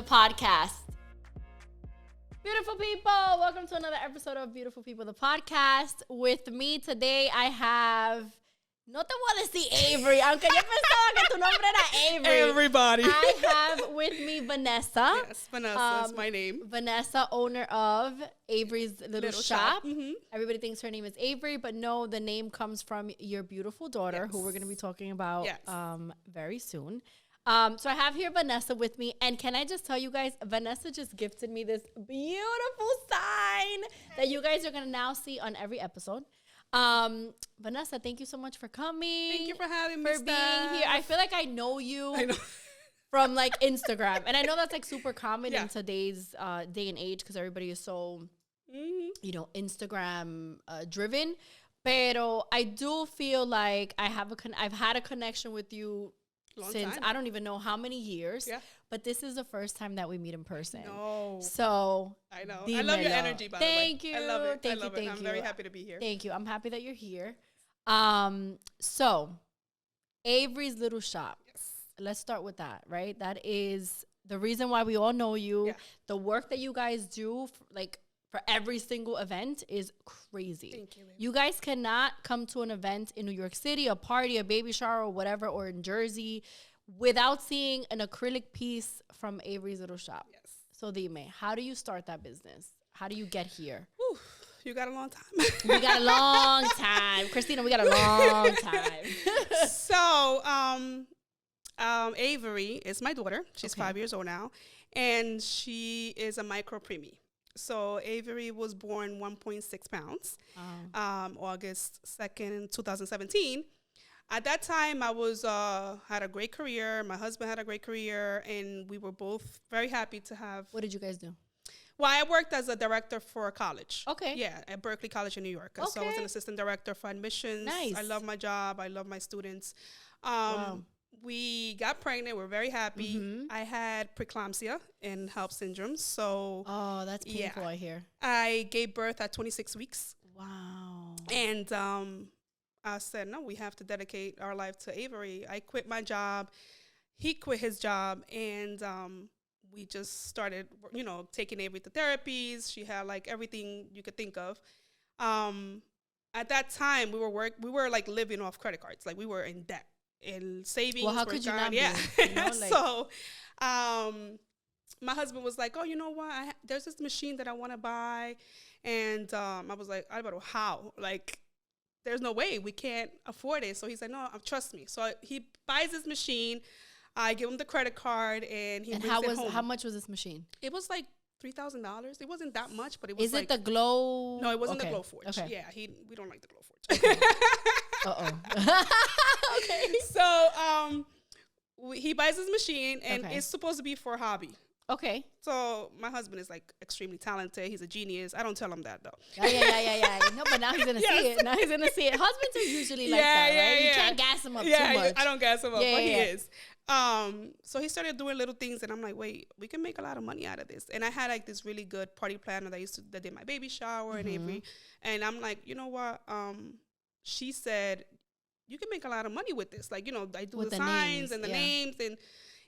podcast. Beautiful people, welcome to another episode of Beautiful People, the podcast. With me today, I have... No te voy a decir Avery, aunque yo pensaba que tu nombre era Avery. Everybody. I have with me Vanessa. Yes, Vanessa is my name. Vanessa, owner of Avery's Little Shop. Mm-hmm. Everybody thinks her name is Avery, but no, the name comes from your beautiful daughter, who we're going to be talking about very soon. So I have here Vanessa with me, and can I just tell you guys, Vanessa just gifted me this beautiful sign that you guys are going to now see on every episode. Vanessa, thank you so much for coming. Thank you for having me, for being here. I feel like I know you from like Instagram, and I know that's like super common in today's day and age because everybody is so, you know, Instagram driven. Pero I do feel like I've had a connection with you since I don't even know how many years. Yeah. But this is the first time that we meet in person. No. So I know. I love your energy, by the way. Thank you. I love it. Thank I love it. I'm very happy to be here. Thank you. I'm happy that you're here. So Avery's Little Shop. Yes. Let's start with that, right? That is the reason why we all know you. Yeah. The work that you guys do, for every single event is crazy. Thank you. You guys cannot come to an event in New York City, a party, a baby shower, or whatever, or in Jersey, without seeing an acrylic piece from Avery's Little Shop. Yes. So Dime, how do you start that business? How do you get here? Whew, you got a long time. We got a long time. Christina, we got a long time. So, Avery is my daughter. She's 5 years old now. And she is a micro preemie. So Avery was born 1.6 pounds, August 2nd, 2017. At that time, I was had a great career. My husband had a great career, and we were both very happy to have. What did you guys do? Well, I worked as a director for a college. Okay. Yeah, at Berkeley College in New York. Okay. So I was an assistant director for admissions. Nice. I love my job. I love my students. Wow. We got pregnant. We're very happy. Mm-hmm. I had preeclampsia and HELLP syndrome. So that's painful, I hear. I gave birth at 26 weeks. Wow. And I said, no, we have to dedicate our life to Avery. I quit my job. He quit his job. And we just started, taking Avery to therapies. She had like everything you could think of. At that time, we were like living off credit cards. Like we were in debt and savings. Well, how could you not be? So my husband was like, oh, you know what? There's this machine that I want to buy. And I was like, Alvaro, how? Like, there's no way. We can't afford it. So he said, no, trust me. So he buys this machine. I give him the credit card, and he brings it home. How much was this machine? It was like $3,000. It wasn't that much, but it was. Is it the Glow? No, it wasn't the Glow Forge. Okay. Yeah, we don't like the Glow Forge. Okay. Okay. So he buys his machine, and it's supposed to be for a hobby. Okay. So my husband is like extremely talented. He's a genius. I don't tell him that though. Yeah. No, but now he's gonna see it. Now he's gonna see it. Husbands are usually like that, right? You can't gas him up too much. I don't gas him up, but he is. So he started doing little things, and I'm like, wait, we can make a lot of money out of this. And I had like this really good party planner that did my baby shower and Avery. And I'm like, you know what? She said, you can make a lot of money with this. Like, I do the signs and the names,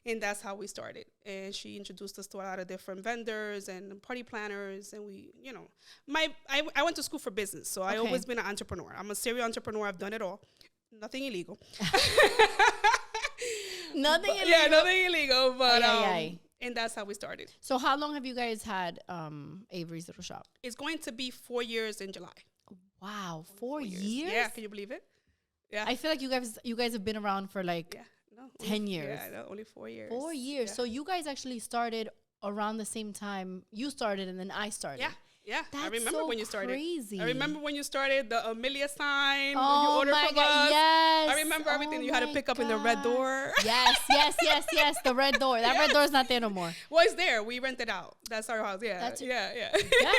and that's how we started. And she introduced us to a lot of different vendors and party planners. And we, I went to school for business. So I always been an entrepreneur. I'm a serial entrepreneur. I've done it all. Nothing illegal. Nothing illegal. Yeah, nothing illegal. But, and that's how we started. So how long have you guys had Avery's Little Shop? It's going to be 4 years in July. Wow, 4 years? Yeah, can you believe it? Yeah. I feel like you guys have been around for like 10 years. Yeah, only 4 years. 4 years. Yeah. So you guys actually started around the same time you started, and then I started. Yeah. That's I remember when you started. Crazy. I remember when you started the Amelia sign. Oh, you ordered my from God, us. yes. I remember everything you had to pick up in the red door. Yes. The red door. That red door is not there no more. Well, it's there. We rent it out. That's our house. Yeah. Yeah. Go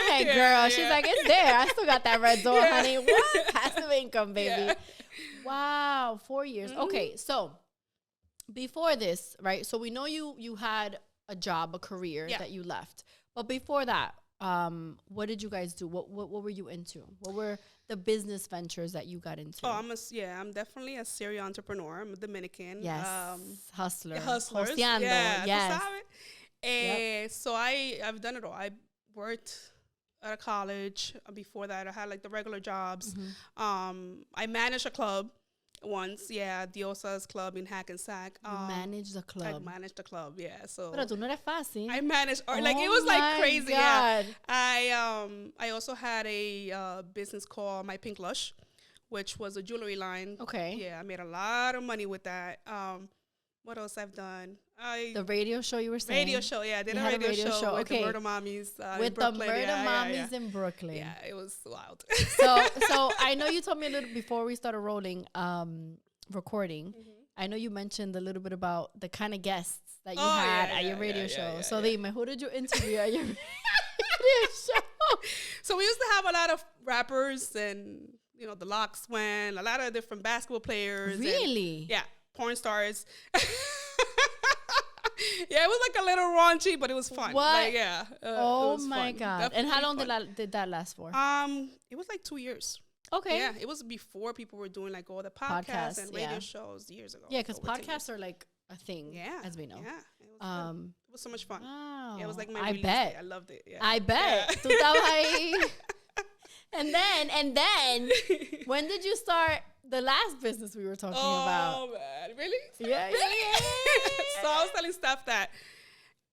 ahead, girl. Yeah. She's like, it's there. I still got that red door, honey. What? Passive income, baby. Yeah. Wow, 4 years. Mm-hmm. Okay, so before this, right? So we know you had a job, a career that you left. But before that, what did you guys do? What were you into? What were the business ventures that you got into? Oh, I'm definitely a serial entrepreneur. I'm a Dominican. Yes. Hustler. Hustlers. Joseando. Yeah. Yes. So I've done it all. I worked at a college. Before that, I had like the regular jobs. I managed a club once. Yeah, Diosa's club in Hackensack. Managed the club. I managed the club. Yeah. So. Pero tú no eres fácil. I managed, or like it was like crazy. God. Yeah. I also had a business called My Pink Lush, which was a jewelry line. Okay. Yeah, I made a lot of money with that. What else I've done? The radio show you were saying. Radio show, yeah. I did a radio show with the Murder Mommies with in Brooklyn. The Murder Mommies in Brooklyn. Yeah, it was wild. So I know you told me a little before we started rolling, recording. I know you mentioned a little bit about the kind of guests that you had at your radio show. So dime, who did you interview at your radio show? So we used to have a lot of rappers and, you know, the Locks went, a lot of different basketball players. Really? And, yeah. Porn stars. Yeah, it was like a little raunchy, but it was fun. What? Like, yeah. Oh my God. Definitely and how long fun. did that last for? It was like 2 years. Okay. Yeah, it was before people were doing like all the podcasts and radio shows years ago. Yeah, because podcasts are like a thing, as we know. Yeah, it was so much fun. Wow. Yeah, it was like my I release bet. day. I loved it. Yeah. I bet. Yeah. And then, when did you start the last business we were talking about? Oh, man. Really? Yeah. So I was telling Steph that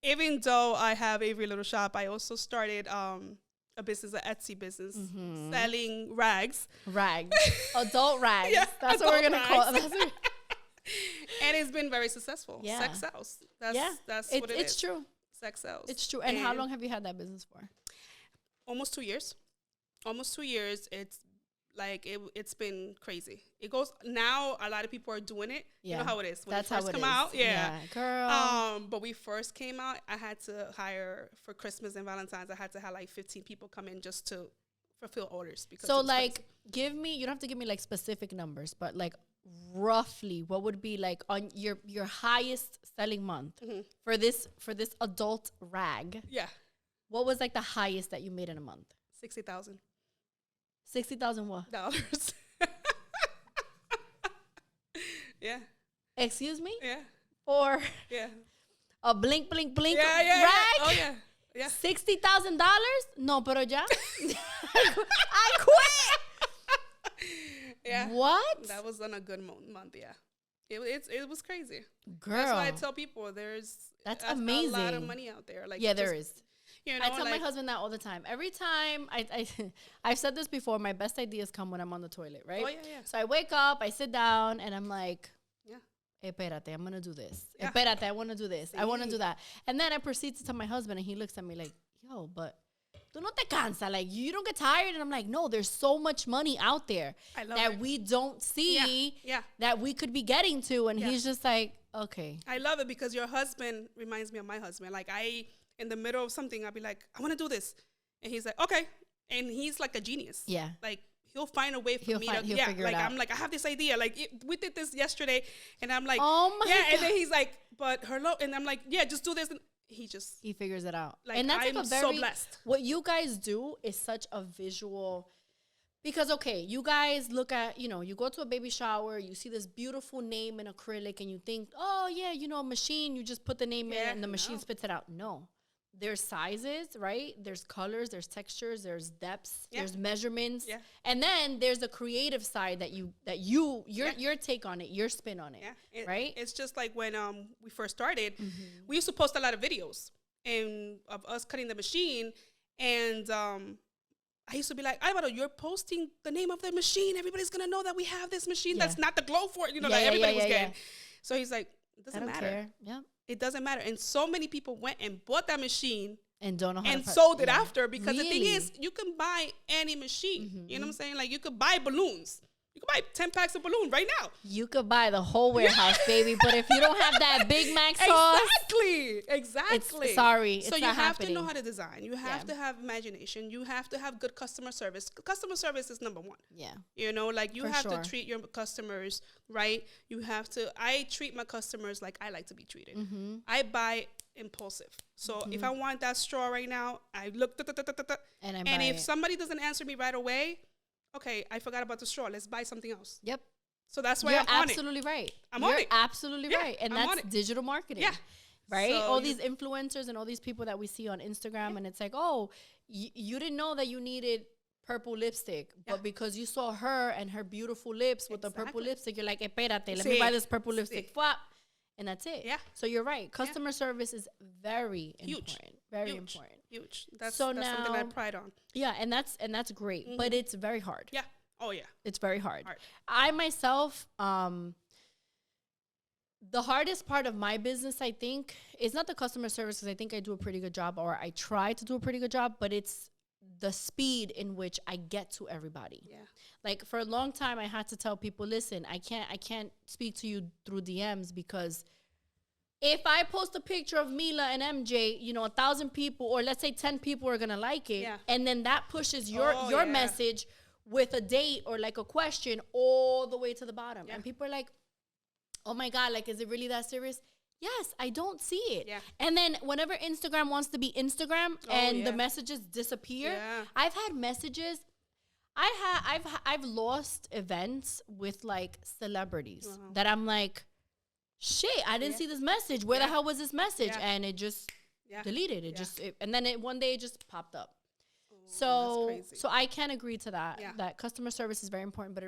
even though I have Avery Little Shop, I also started a business, an Etsy business, selling rags. Adult rags. Yeah, that's what we're going to call it. And it's been very successful. Yeah. Sex sells. That's what it is. It's true. Sex sells. It's true. And how long have you had that business for? Almost 2 years. Almost 2 years. It's like it's been crazy. It goes now. A lot of people are doing it. Yeah. You know how it is. When That's it first how it come is. out. Yeah. Girl. But we first came out. I had to hire for Christmas and Valentine's. I had to have like 15 people come in just to fulfill orders. Because so like, give me. You don't have to give me like specific numbers, but like roughly, what would be like on your highest selling month for this adult rag? Yeah. What was like the highest that you made in a month? 60,000. 60,000 what? Dollars. Yeah. Excuse me? Yeah. For a blink rag? Oh yeah. $60,000? No, pero ya. I quit. Yeah. What? That was on a good month. Yeah. It was crazy. Girl. That's why I tell people that's amazing. A lot of money out there. Like there is. You know, I tell my husband that all the time. Every time I've said this before, my best ideas come when I'm on the toilet, right? Oh, yeah. So I wake up, I sit down, and I'm like, yeah. Espérate, I'm going to do this. Yeah. Espérate, I want to do this. I want to do that. And then I proceed to tell my husband, and he looks at me like, yo, but tú no te cansa? Like, you don't get tired? And I'm like, no, there's so much money out there that we don't see that we could be getting to. And he's just like, okay. I love it because your husband reminds me of my husband. Like, in the middle of something, I'll be like, I want to do this. And he's like, okay. And he's like a genius. Yeah. Like, he'll find a way for me to, figure it out. I'm like, I have this idea. Like, we did this yesterday. And I'm like, oh my God. And then he's like, but and I'm like, yeah, just do this. And he figures it out. Like, and that's I'm like so blessed. What you guys do is such a visual, because, okay, you guys look at, you go to a baby shower, you see this beautiful name in acrylic, and you think, oh, yeah, machine, you just put the name in and the machine spits it out. No. There's sizes, right? There's colors, there's textures, there's depths, there's measurements. Yeah. And then there's the creative side your take on it, your spin on it. Yeah. Right? It's just like when we first started, we used to post a lot of videos of us cutting the machine. And I used to be like, Alvaro, you're posting the name of the machine. Everybody's going to know that we have this machine. That's not the glow for it. That everybody was getting. So he's like, it doesn't matter. Care. Yeah. It doesn't matter. And so many people went and bought that machine and don't know how and sold it after, because the thing is, you can buy any machine. You know what I'm saying? Like, you could buy balloons. You could buy 10 packs of balloons right now. You could buy the whole warehouse, baby. But if you don't have that Big Mac sauce. Exactly. It's so you not have happening. to know how to design. You have to have imagination. You have to have good customer service. Customer service is number one. Yeah. Like, you have to treat your customers right. I treat my customers like I like to be treated. I buy impulsive. So if I want that straw right now, I look, and if somebody doesn't answer me right away, okay, I forgot about the straw. Let's buy something else. Yep. So that's why You're I'm on it. absolutely right. I'm on it. You're absolutely right. And that's digital marketing. Yeah. right? All these influencers and all these people that we see on Instagram, and it's like, oh, you didn't know that you needed purple lipstick, but because you saw her and her beautiful lips with the purple lipstick, you're like, espérate, let me buy this purple lipstick. And that's it. Yeah. So you're right. Customer service is very important. Very important. Huge. That's something I pride on. Yeah, and that's great. But it's very hard. Yeah. Oh yeah. It's very hard. I myself, the hardest part of my business, I think, is not the customer service, because I think I do a pretty good job, or I try to do a pretty good job, but it's the speed in which I get to everybody. Yeah. Like for a long time, I had to tell people, listen, I can't speak to you through DMs, because if I post a picture of Mila and MJ, 1,000 people, or let's say 10 people are gonna like it, and then that pushes your message with a date or like a question all the way to the bottom, and people are like, oh my God, like, is it really that serious? Yes, I don't see it. Yeah. And then whenever Instagram wants to be Instagram and the messages disappear, I've had messages. I've lost events with like celebrities that I'm like, shit, I didn't see this message. Where the hell was this message? And it just deleted. And then one day it just popped up. So I can agree to that. Yeah. That customer service is very important, but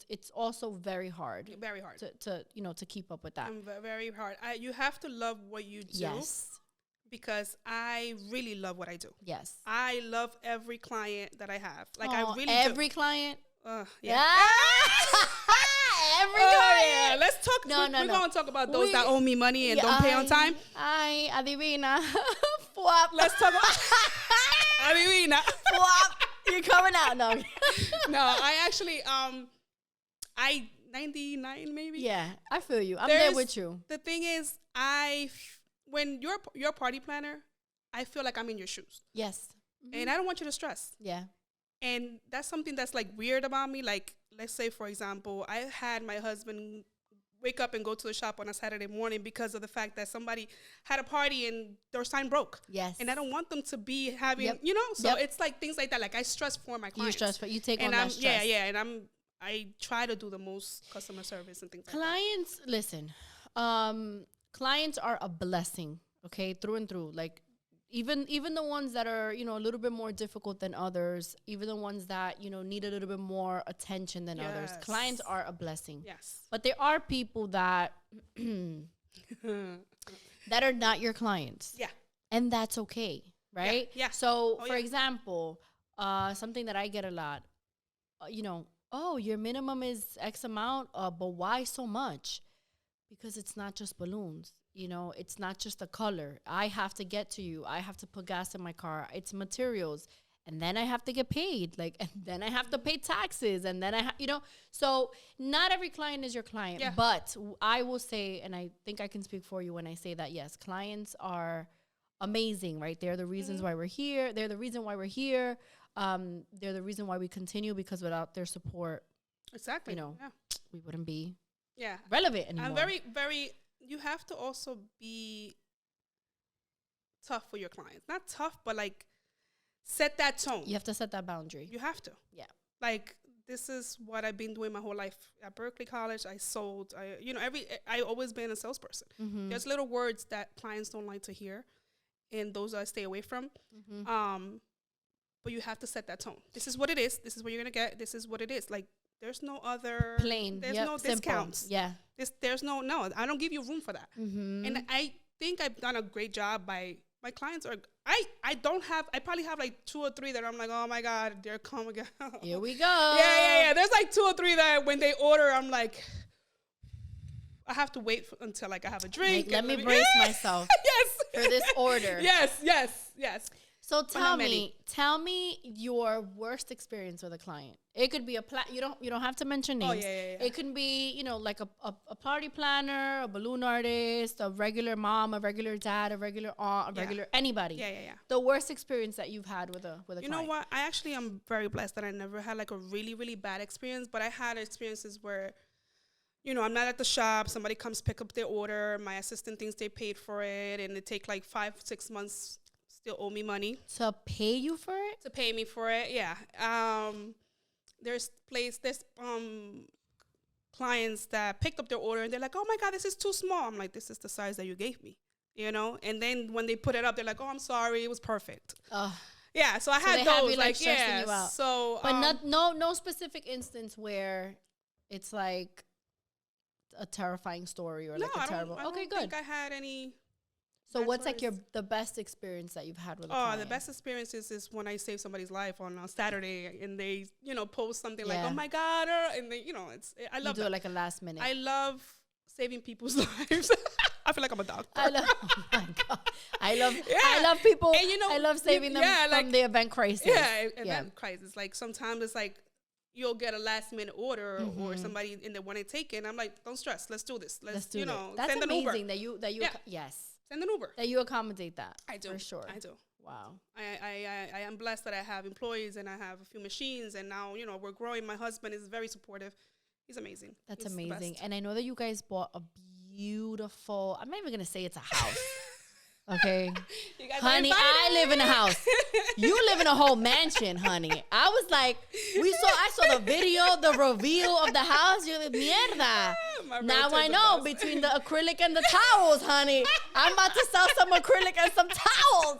it's also very hard. Very hard to keep up with that. Very hard. You have to love what you do. Yes. Because I really love what I do. Yes. I love every client that I have. Like I really every client. Yeah. Every client. Yeah. Let's talk. We're going to talk about those that owe me money and don't pay on time. Ay, adivina. Let's talk about. Adivina. You're coming out. No. No, I actually, I 99 maybe. Yeah, I feel you. I'm there with you. The thing is, when you're a party planner, I feel like I'm in your shoes. Yes. Mm-hmm. And I don't want you to stress. Yeah. And that's something that's like weird about me. Like, let's say, for example, I had my husband wake up and go to the shop on a Saturday morning because of the fact that somebody had a party and their sign broke. Yes. And I don't want them to be having, so it's like things like that. Like I stress for my clients. You stress, but you take on that stress. Yeah. And I try to do the most customer service and things like that. Clients, listen, clients are a blessing, okay, through and through. Like even the ones that are, a little bit more difficult than others, even the ones that, need a little bit more attention than others. Clients are a blessing. Yes. But there are people that that are not your clients. Yeah. And that's okay, right? Yeah. So, for example, something that I get a lot, oh, your minimum is X amount, but why so much? Because it's not just balloons. It's not just the color. I have to get to you. I have to put gas in my car. It's materials. And then I have to get paid. And then I have to pay taxes. And then so not every client is your client. Yeah. But I will say, and I think I can speak for you when I say that, yes, clients are amazing, right? They're the reasons why we're here. They're the reason why we're here. They're the reason why we continue, because without their support, exactly, we wouldn't be relevant anymore. I'm very, very... You have to also be tough for your clients. Not tough, but like set that tone. You have to set that boundary. You have to. Yeah. Like this is what I've been doing my whole life. At Berkeley College, I sold. I always been a salesperson. Mm-hmm. There's little words that clients don't like to hear, and those I stay away from. Mm-hmm. But you have to set that tone. This is what it is. This is what you're gonna get. This is what it is. Like there's no other plain. There's no discounts. Simple. Yeah. There's no. I don't give you room for that. Mm-hmm. And I think I've done a great job by my clients are. I probably have like 2 or 3 that I'm like, oh my God, they're coming again. Here we go. Yeah. There's like 2 or 3 that when they order, I'm like, I have to wait until like I have a drink. Like, let me brace myself. Yes. For this order. Yes. So tell me your worst experience with a client. It could be you don't have to mention names. Oh, yeah. It could be, like a party planner, a balloon artist, a regular mom, a regular dad, a regular aunt, a regular anybody. Yeah. The worst experience that you've had with a client. You know what? I actually am very blessed that I never had like a really, really bad experience, but I had experiences where I'm not at the shop. Somebody comes pick up their order. My assistant thinks they paid for it, and it take like 5-6 months. Still owe me money to pay you for it. To pay me for it, yeah. There's clients that picked up their order and they're like, "Oh my God, this is too small." I'm like, "This is the size that you gave me." you know. And then when they put it up, they're like, "Oh, I'm sorry, it was perfect." Yeah, so I So had they those, have you, like, stressing you out. So, but no specific instance where it's like a terrifying story or like a terrible. I don't Okay, good. think I had any. So what's like the best experience that you've had with a Oh, client? the best experience is when I save somebody's life on a Saturday and they, you know, post something like, "Oh my God," and they, you know, I love you do it like a last minute. I love saving people's lives. I feel like I'm a doctor. Oh my God. I love people. And, you know, I love saving them from the event crisis. Yeah, event crisis. Like sometimes it's like you'll get a last minute order or somebody and they want to take it. And I'm like, don't stress. Let's do this. Let's do, you know, that's send amazing an Uber. that you yes. Send an Uber. That you accommodate that. I do. For sure. I do. Wow. I am blessed that I have employees and I have a few machines and now, you know, we're growing. My husband is very supportive. He's amazing. That's amazing. And I know that you guys bought a beautiful, I'm not even going to say it's a house. Okay. Honey, I live in a house. You live in a whole mansion, honey. I was like, I saw the video, the reveal of the house. You're like, mierda. Now I know between the acrylic and the towels, honey. I'm about to sell some acrylic and some towels.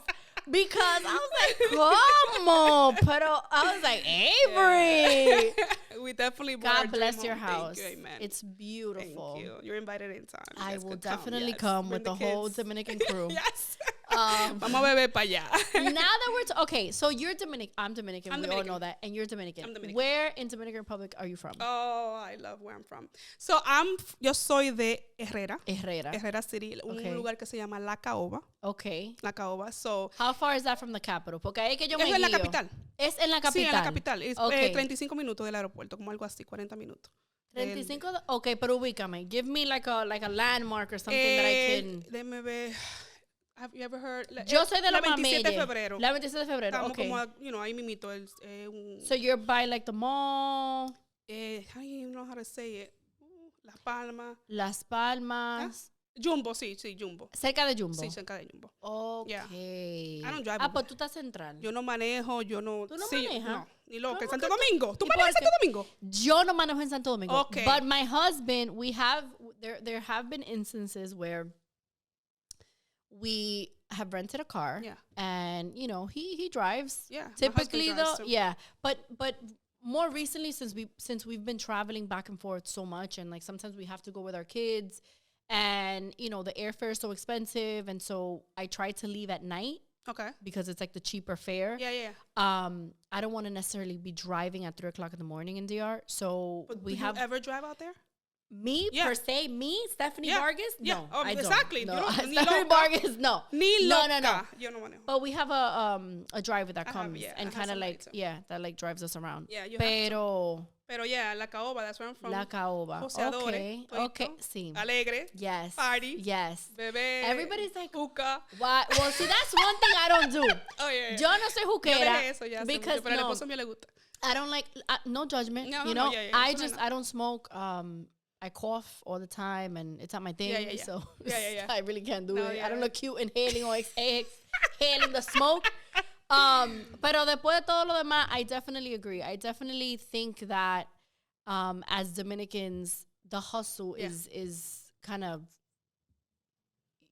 Because I was like, como? Pero I was like, Avery. We definitely God bless your house. Thank you, amen. It's beautiful. Thank you. You're invited anytime. I will definitely come with the whole Dominican crew. Yes. Vamos a beber para allá. Now that we're okay, so you're Dominican. I'm Dominican. We all know that. And you're Dominican. I'm Dominican. Where in Dominican Republic are you from? Oh, I love where I'm from. So yo soy de Herrera. Herrera City. Un lugar que se llama La Caoba. Okay. La Caoba. So, how far is that from the capital? Porque ahí que yo me guío. Es en la capital. Es en la capital. Sí, en la capital. Es 35 minutos del aeropuerto, como algo así, 40 minutos. 35. Okay, pero ubícame. Give me like a landmark or something that I can. Déjame ver. Have you ever heard? Yo soy de la 27 de febrero. La 27 de febrero. Estamos okay. como, you know, ahí mimito. So you're by like the mall. I don't even know how to say it. Las Palmas. Las Palmas. Jumbo, sí, Jumbo. Cerca de Jumbo. Sí, cerca de Jumbo. Okay. I don't drive. Pues tú estás central. Yo no manejo, ¿Tú no manejas? No, ni loca. En Santo Domingo. ¿Tú manejas en Santo Domingo? Yo no manejo en Santo Domingo. Okay. But my husband, there have been instances where we have rented a car and you know he drives. Yeah. Typically though, but more recently since we've been traveling back and forth so much and like sometimes we have to go with our kids and you know the airfare is so expensive and so I try to leave at night. Okay. Because it's like the cheaper fare. Yeah. I don't want to necessarily be driving at 3 o'clock in the morning in DR. So but do you ever drive out there? Me per se, Stephanie Vargas? Yeah. No, I don't. Exactly. No. You don't, Stephanie Vargas, no. Ni loca. No. Yo no manejo. But we have a driver that comes and kind of like that like drives us around. Yeah, you Pero yeah, La Caoba, that's where I'm from. La Caoba. Okay. Sí. Alegre. Yes. Party. Yes. Bebé. Everybody's like, juca. Why? Well, see, that's one thing I don't do. Oh, yeah. Yo no soy juquera. Yo dejé eso ya because pero al esposo mío le gusta. I don't like, no judgment, no, you know? Yeah, I don't smoke. I cough all the time, and it's not my thing. Yeah. So Yeah. I really can't do it. Yeah. I don't look cute inhaling or exhaling the smoke. Pero después de todo lo demás, I definitely agree. I definitely think that as Dominicans, the hustle is kind of,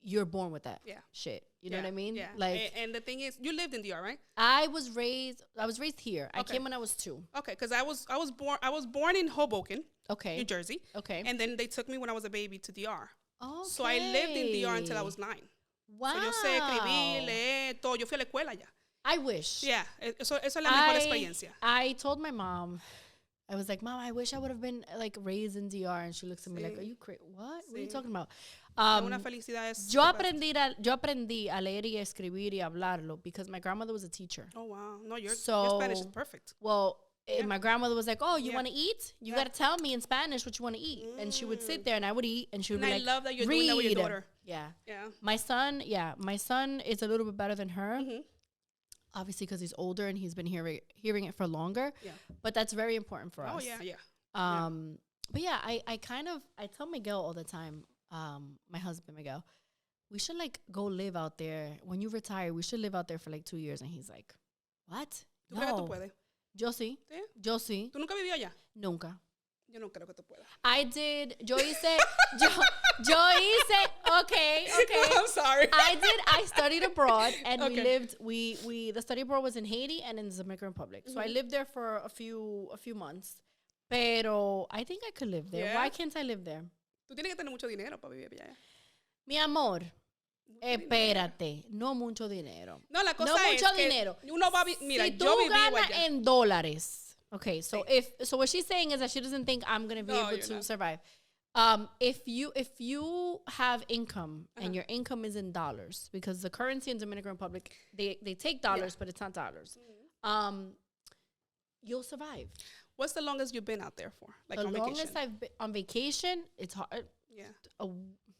you're born with that shit. You know what I mean? Yeah. Like, and the thing is, you lived in DR, right? I was raised here. Okay. I came when I was 2. Okay, because I was born in Hoboken, New Jersey. Okay. And then they took me when I was a baby to DR. Okay. So I lived in DR until I was 9. Wow. So yo sé escribir, leer, todo. Yo fui a la escuela ya. I wish. Yeah, eso es la mejor experiencia. I told my mom, I was like, Mom, I wish I would have been like raised in DR. And she looks at me like, are you crazy? What? What are you talking about? Una felicidad es yo aprendí a leer y escribir y hablarlo because my grandmother was a teacher. Oh, wow. No, your Spanish is perfect. Well, my grandmother was like, oh, you want to eat? You got to tell me in Spanish what you want to eat. And she would sit there and I would eat and she would be like, I love that you're doing that with your daughter. Yeah. My son is a little bit better than her. Mm-hmm. Obviously because he's older and he's been hearing it for longer. Yeah. But that's very important for us. Oh, yeah. But yeah, I tell Miguel all the time, my husband Miguel, we should like go live out there. When you retire, we should live out there for like 2 years. And he's like, what? ¿Tú crees que tú puedes? Yo sí. ¿Sí? Yo sí. ¿Tú nunca vivió allá? Nunca. Yo no creo que tú puedas. Okay. I'm sorry. I studied abroad and the study abroad was in Haiti and in the Dominican Republic. So I lived there for a few months. Pero I think I could live there. Yeah. Why can't I live there? Tú tienes que tener mucho dinero para vivir allá. Mi amor, espérate, no mucho dinero. No, la cosa no es mucho que dinero. Uno va mira, si yo viví ganas allá. en dólares. Okay, so what she's saying is that she doesn't think I'm going to be able to survive. If you have income and your income is in dollars, because the currency in Dominican Republic, they take dollars, but it's not dollars. You'll survive. What's the longest you've been out there for? Like the on longest vacation? I've been on vacation, it's hard. Yeah.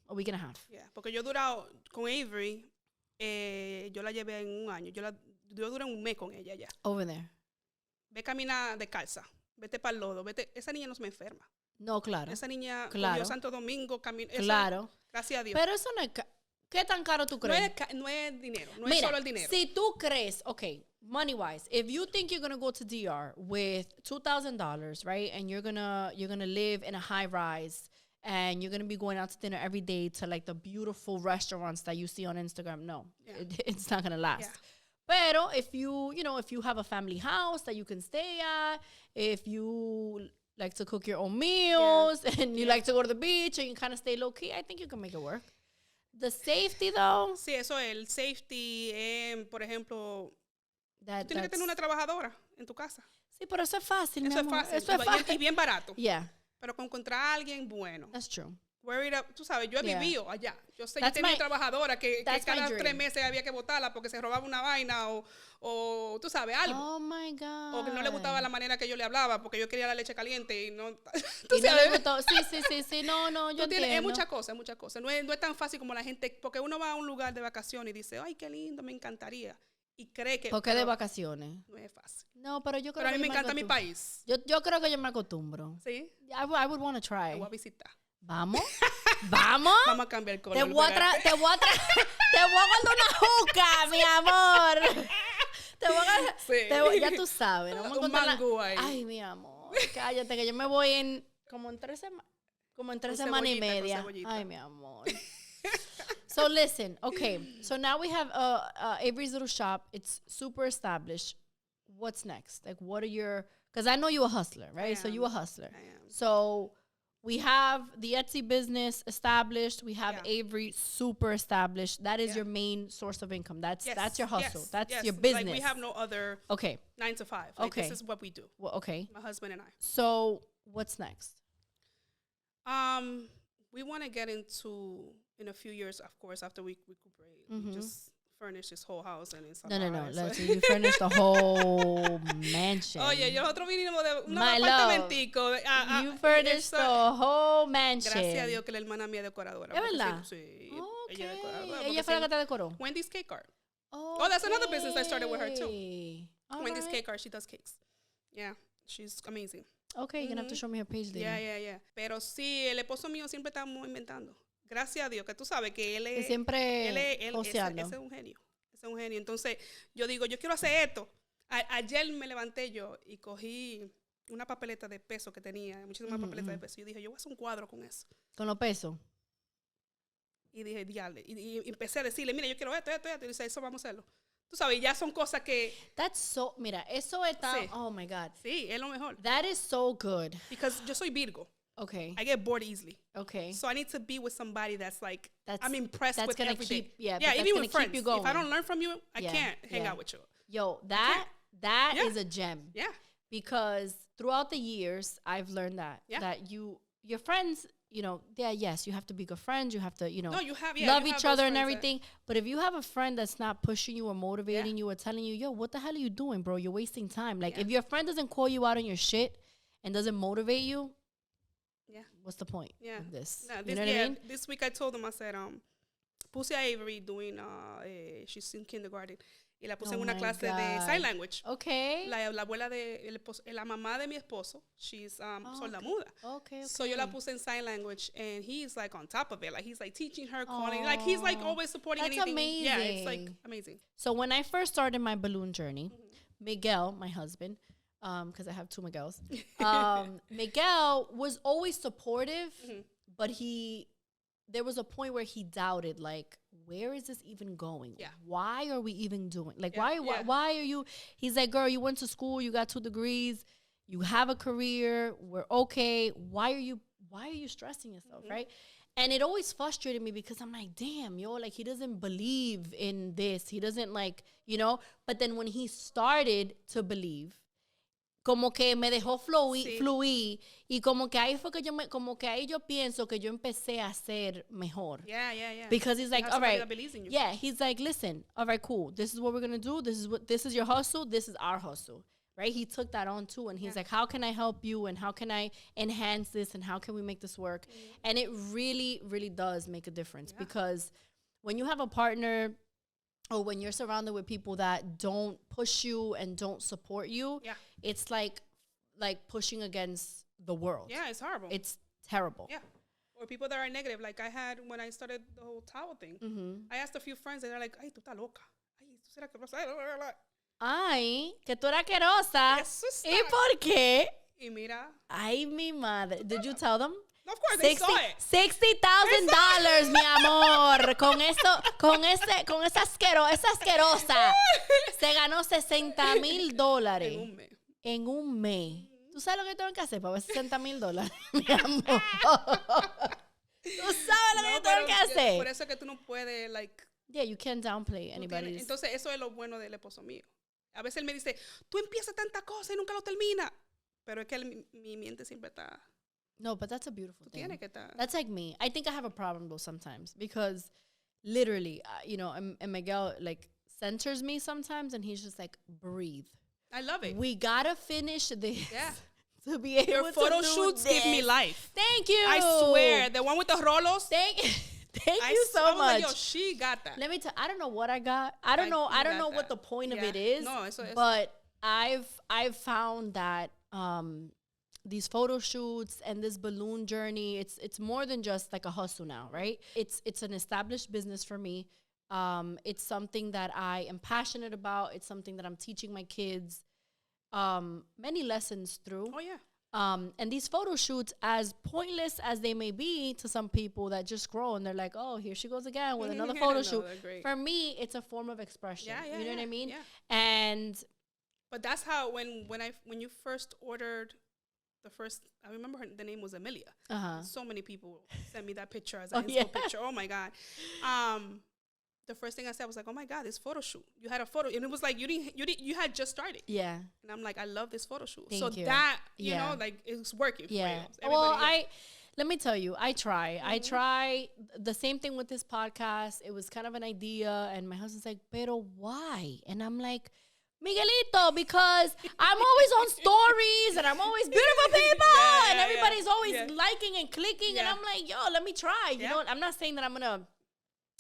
A week and a half. Yeah, porque yo he durado con Avery, yo la llevé en un año. Yo duré un mes con ella ya. Over there. Ve caminar descalza. Vete para el lodo. Esa niña no se me enferma. No, claro. Esa niña cogió Santo Domingo. Claro. Gracias a Dios. Pero eso no es... ¿Qué tan caro tú crees? No es dinero. No Mira, es solo el dinero. Si tú crees, okay, money-wise, if you think you're going to go to DR with $2,000, right, and you're gonna live in a high-rise, and you're going to be going out to dinner every day to, like, the beautiful restaurants that you see on Instagram, no. Yeah. It's not going to last. Yeah. Pero if you have a family house that you can stay at, if you like to cook your own meals and you like to go to the beach and you kind of stay low-key, I think you can make it work. The safety, though. Sí, eso es el safety. Por ejemplo, tú tienes que tener una trabajadora en tu casa. Sí, pero eso es fácil, Eso es fácil. Eso es fácil. Y bien barato. Yeah. Pero con encontrar a alguien bueno. That's true. Tú sabes, yo he vivido allá. Yo tenía una trabajadora que cada 3 meses había que botarla porque se robaba una vaina o tú sabes, algo. Oh, my God. O que no le gustaba la manera que yo le hablaba porque yo quería la leche caliente y no... ¿Tú sabes? No le gustó. Sí. No, yo entiendo. Es muchas cosas. No es tan fácil como la gente... Porque uno va a un lugar de vacaciones y dice, ay, qué lindo, me encantaría. Y cree que... ¿Por qué de vacaciones? No es fácil. No, pero yo creo que a mí me encanta mi país. Yo creo que yo me acostumbro. ¿Sí? I would want to try. Te voy a visitar. ¿Vamos? Vamos a cambiar el color. Te voy a guardar una juca, mi amor. Ya tú sabes. Un mangú ahí. Ay, mi amor. Cállate, que yo me voy como en 3 semanas. Como en 3 semanas y media. Ay, mi amor. So listen, okay. So now we have Avery's Little Shop. It's super established. What's next? Like, what are your... Because I know you're a hustler, right? So you're a hustler. I am. So... We have the Etsy business established. We have Avery super established. That is your main source of income. That's your hustle. That's your business. Like we have no other 9 to 5. Like this is what we do. Well, okay. My husband and I. So what's next? We want to get into in a few years, of course, after we recuperate. We just furnish this whole house and it's No. You furnished the whole mansion. Oye, nosotros vinimos de un apartamentico. You furnished the whole mansion. Gracias a Dios que la hermana mía es decoradora. ¿Es verdad? Sí. Okay. Ella es decoradora. Ella fue la que te decoró. Wendy's Cake Art. Oh, that's another business I started with her too. Wendy's Cake Art. She does cakes. Yeah, she's amazing. Okay, you're going to have to show me her page later. Yeah. Pero sí, el esposo mío siempre estamos inventando. Gracias a Dios, que tú sabes que él es... Siempre ese es un genio. Ese es un genio. Entonces, yo digo, yo quiero hacer esto. Ayer me levanté yo y cogí una papeleta de peso que tenía, muchísimas papeletas de peso. Y yo dije, yo voy a hacer un cuadro con eso. ¿Con los pesos? Y dije, diable. Y empecé a decirle, mira, yo quiero esto. Y dice, eso vamos a hacerlo. Tú sabes, ya son cosas que... Mira, eso es tan... Sí. Oh, my God. Sí, es lo mejor. That is so good. Because yo soy Virgo. Okay. I get bored easily. Okay. So I need to be with somebody that's like, I'm impressed with everything. Yeah, even with friends. If I don't learn from you, I can't hang out with you. Yo, that is a gem. Yeah. Because throughout the years, I've learned that. Yeah. That your friends, yes, you have to be good friends. You have to, love each other and everything. But if you have a friend that's not pushing you or motivating you or telling you, yo, what the hell are you doing, bro? You're wasting time. Like, if your friend doesn't call you out on your shit and doesn't motivate you, what's the point of this? No, you know what I mean? This week I told him, I said, puse a Avery doing, she's in kindergarten, y la puse en una clase de sign language. Okay. La abuela la mamá de mi esposo, she's sordomuda. Okay. So yo la puse en sign language, and he's like on top of it. Like he's like teaching her, calling, like he's like always supporting That's anything. Amazing. Yeah, it's like amazing. So when I first started my balloon journey, Miguel, my husband, because I have two Miguels. Miguel was always supportive, but there was a point where he doubted, like, where is this even going? Yeah. Why are we even doing? Like, why are you? He's like, girl, you went to school, you got 2 degrees, you have a career, we're okay. Why are you stressing yourself, right? And it always frustrated me because I'm like, damn, yo, like, he doesn't believe in this. He doesn't, like, you know. But then when he started to believe, como que me dejó fluir y como que ahí fue que yo pienso que yo empecé a ser mejor. Yeah. Because he's like, all right, you. yeah, he's like, listen, all right, cool. This is what we're gonna do. This is your hustle. This is our hustle, right? He took that on too, and he's like, how can I help you, and how can I enhance this, and how can we make this work? And it really, really does make a difference because when you have a partner, or when you're surrounded with people that don't push you and don't support you, it's like pushing against the world. Yeah, it's horrible. It's terrible. Yeah. Or people that are negative. Like I had when I started the whole towel thing. I asked a few friends and they're like, ay, tú estás loca. Ay, tú serás que ay, que tú eras asquerosa. ¿Y por qué? Y mira. Ay, mi madre. Did you tell them? No, of course, they saw it. $60,000, mi amor. Con esa asquerosa. Se ganó $60,000 en un mes. ¿Tú sabes lo que tengo que hacer para ver $60,000, mi amor? ¿Tú sabes lo que tengo que hacer? Por eso es que tú no puedes, like... Yeah, you can't downplay anybody's... Entonces, eso es lo bueno del esposo mío. A veces él me dice, tú empiezas tanta cosa y nunca lo terminas. Pero es que mi mente siempre está... No, but that's a beautiful thing. Tiene que estar. That's like me. I think I have a problem though sometimes because literally, you know, and Miguel like centers me sometimes and he's just like, breathe. I love it. We gotta finish this. Yeah. To be able Your photo shoots give me life. Thank you. I swear. The one with the rolos. Thank you so much. Like, yo, she got that. Let me tell I don't know what I got. I don't know what the point of it is. No, but I've found that these photo shoots and this balloon journey, it's more than just like a hustle now, right? It's an established business for me. It's something that I am passionate about. It's something that I'm teaching my kids many lessons through. Oh, yeah. And these photo shoots, as pointless as they may be to some people that just scroll and they're like, oh, here she goes again with another photo shoot. For me, it's a form of expression. Yeah, you know what I mean? Yeah. But that's how when you first ordered the first, I remember the name was Amelia. So many people sent me that picture as an inspo picture. Oh my God. The first thing I said was like, oh my God, this photo shoot. You had a photo, and it was like you had just started. Yeah. And I'm like, I love this photo shoot. Thank you. That you know, like it's working. Yeah. For you. Well, let me tell you, I try. I try. The same thing with this podcast. It was kind of an idea, and my husband's like, pero why? And I'm like, Miguelito, because I'm always on stories and I'm always beautiful people and everybody's always liking and clicking and I'm like, yo, let me try. You know, I'm not saying that I'm gonna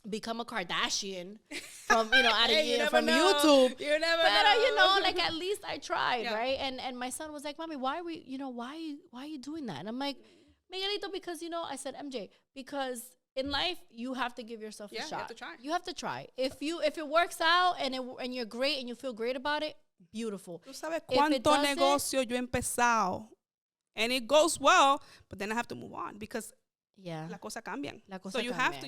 become a Kardashian from from YouTube. You never know. You know, like at least I tried, right? And my son was like, Mommy, why are you doing that? And I'm like, Miguelito, because I said, MJ, because in life, you have to give yourself a shot. You have to try. You have to try. If it works out and you're great and you feel great about it, beautiful. Tú sabes cuánto negocio yo he empezado, and it goes well, but then I have to move on because las cosas cambian. So you have to,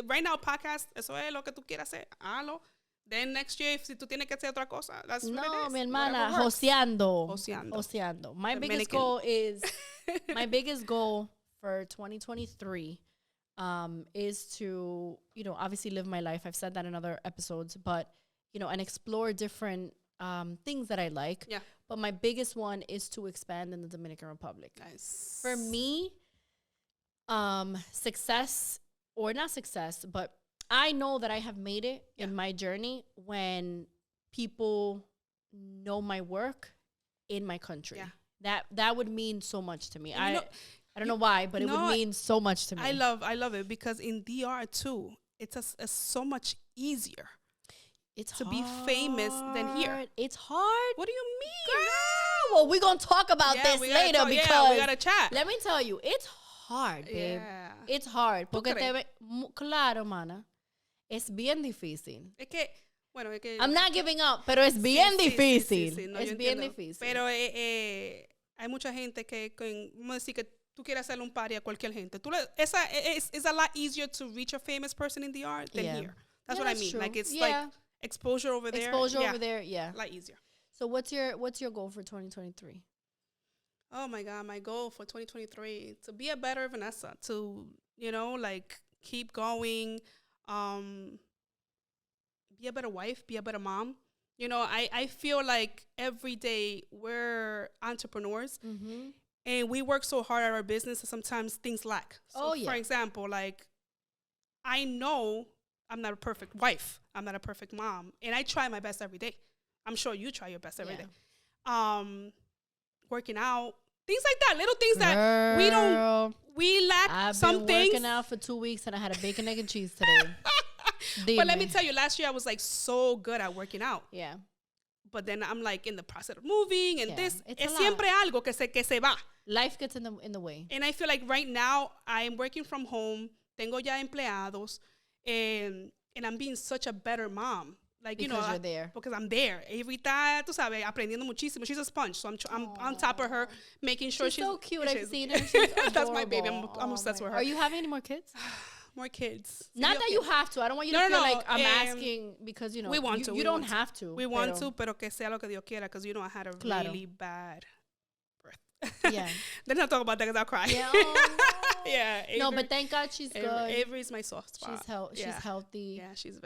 right now podcast, eso es lo que tú quieras hacer, hazlo. Then next year, si tú tienes que hacer otra cosa, that's what it is. No, mi hermana, joseando. My biggest goal for 2023 is to, obviously live my life. I've said that in other episodes, but, and explore different things that I like. Yeah. But my biggest one is to expand in the Dominican Republic. Nice. For me, success, or not success, but I know that I have made it in my journey when people know my work in my country. Yeah. That would mean so much to me. I don't know why, but it would mean so much to me. I love it because in DR too, it's so much easier. It's to be famous than here. It's hard. What do you mean, girl? Well, we're gonna talk about this later because we gotta chat. Let me tell you, it's hard, babe. Yeah. It's hard. Porque claro, mana, es bien difícil. Es que Bueno, es que... I'm not giving up, pero es bien difícil. Sí, no, es bien difícil. Pero hay mucha gente que, vamos a decir que tú quieres hacerle un party a cualquier gente. It's a lot easier to reach a famous person in the art than here. That's what I mean. True. Like, it's like exposure over there. Over there, yeah. A lot easier. So what's your goal for 2023? Oh my God, my goal for 2023, to be a better Vanessa, to, like, keep going, be a better wife, be a better mom. I feel like every day we're entrepreneurs, and we work so hard at our business that sometimes things lack. So, for example, like, I know I'm not a perfect wife. I'm not a perfect mom. And I try my best every day. I'm sure you try your best every day. Working out, things like that. Little things that we lack. I've some been things. Working out for 2 weeks and I had a bacon, egg, and cheese today. But let me tell you, last year I was like so good at working out. Yeah. But then I'm like in the process of moving and this. It's siempre algo que se va. Life gets in the way. And I feel like right now I am working from home. Tengo ya empleados. And I'm being such a better mom. Like, because you're there. Because I'm there. Avery está, tú sabes, aprendiendo muchísimo. She's a sponge. So I'm on top of her, making sure she's so cute. I've seen her. She's that's my baby. I'm obsessed with her. Are you having any more kids? More kids. Not that you have to. I don't want you to feel like I'm asking because, we want to. You don't have to. We want to, pero que sea lo que Dios quiera, because, I had a really bad birth. Yeah. Let's not talk about that because I'll cry. Yeah. Yeah. Avery, no, but thank God she's good. Avery's my soft spot. She's healthy. Yeah, she's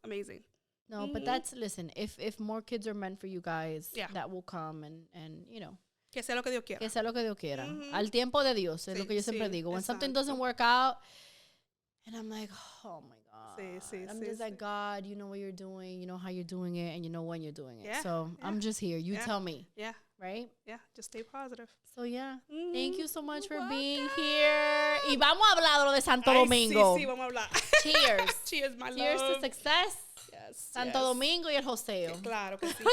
amazing. No, but listen, if more kids are meant for you guys, that will come and Que sea lo que Dios quiera. Que sea lo que Dios quiera. Al tiempo de Dios, es lo que yo siempre digo. When something doesn't work out, and I'm like, oh my God. I'm just like, God, you know what you're doing, you know how you're doing it, and you know when you're doing it. So I'm just here. You tell me. Yeah. Right? Yeah, just stay positive. So thank you so much for being here. Y vamos a hablar de lo de Santo Domingo. Sí, vamos a hablar. Cheers. Cheers, my love. Cheers to success. Yes. Santo Domingo y el joseo. Claro que sí.